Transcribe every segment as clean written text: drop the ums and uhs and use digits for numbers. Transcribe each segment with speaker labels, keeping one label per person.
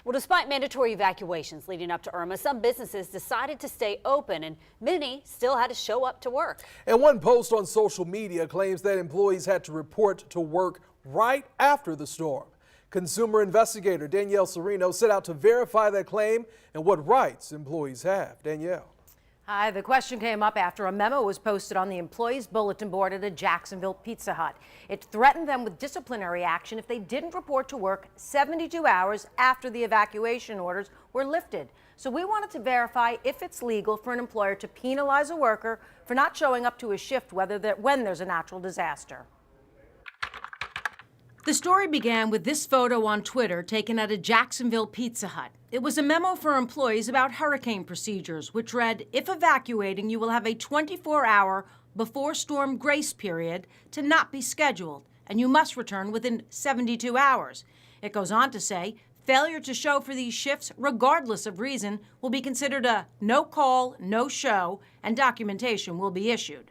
Speaker 1: Well, despite mandatory evacuations leading up to Irma, some businesses decided to stay open and many still had to show up to work.
Speaker 2: And one post on social media claims that employees had to report to work right after the storm. Consumer investigator Danielle Serino set out to verify that claim and what rights employees have. Danielle.
Speaker 3: Hi, the question came up after a memo was posted on the employees' bulletin board at a Jacksonville Pizza Hut. It threatened them with disciplinary action if they didn't report to work 72 hours after the evacuation orders were lifted. So we wanted to verify if it's legal for an employer to penalize a worker for not showing up to a shift when there's a natural disaster. The story began with this photo on Twitter taken at a Jacksonville Pizza Hut. It was a memo for employees about hurricane procedures, which read, if evacuating, you will have a 24-hour before storm grace period to not be scheduled, and you must return within 72 hours. It goes on to say, failure to show for these shifts, regardless of reason, will be considered a no call, no show, and documentation will be issued.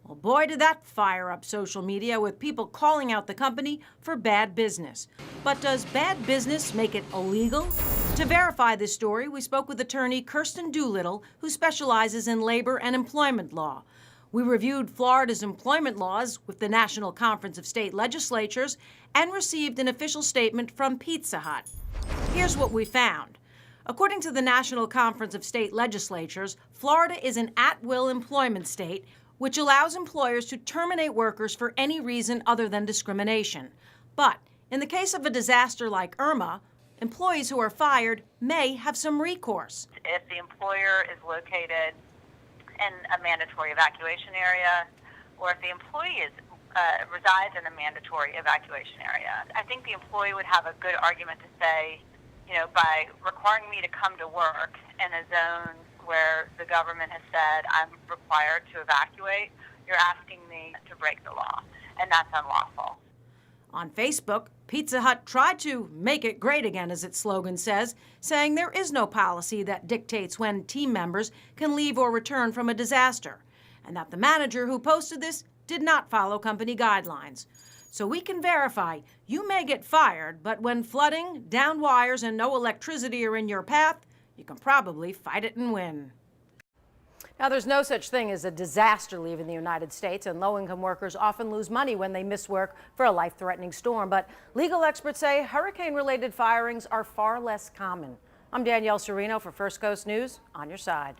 Speaker 3: Well, boy, did that fire up social media with people calling out the company for bad business. But does bad business make it illegal? To verify this story, we spoke with attorney Kirsten Doolittle, who specializes in labor and employment law. We reviewed Florida's employment laws with the National Conference of State Legislatures and received an official statement from Pizza Hut. Here's what we found. According to the National Conference of State Legislatures, Florida is an at-will employment state which allows employers to terminate workers for any reason other than discrimination. But in the case of a disaster like Irma, employees who are fired may have some recourse.
Speaker 4: If the employer is located in a mandatory evacuation area, or if the employee resides in a mandatory evacuation area, I think the employee would have a good argument to say, by requiring me to come to work in a zone where the government has said I'm required to evacuate, you're asking me to break the law, and that's unlawful.
Speaker 3: On Facebook, Pizza Hut tried to make it great again, as its slogan says, saying there is no policy that dictates when team members can leave or return from a disaster, and that the manager who posted this did not follow company guidelines. So we can verify you may get fired, but when flooding, downed wires, and no electricity are in your path, you can probably fight it and win. Now, there's no such thing as a disaster leave in the United States, and low-income workers often lose money when they miss work for a life-threatening storm. But legal experts say hurricane-related firings are far less common. I'm Danielle Serino for First Coast News, on your side.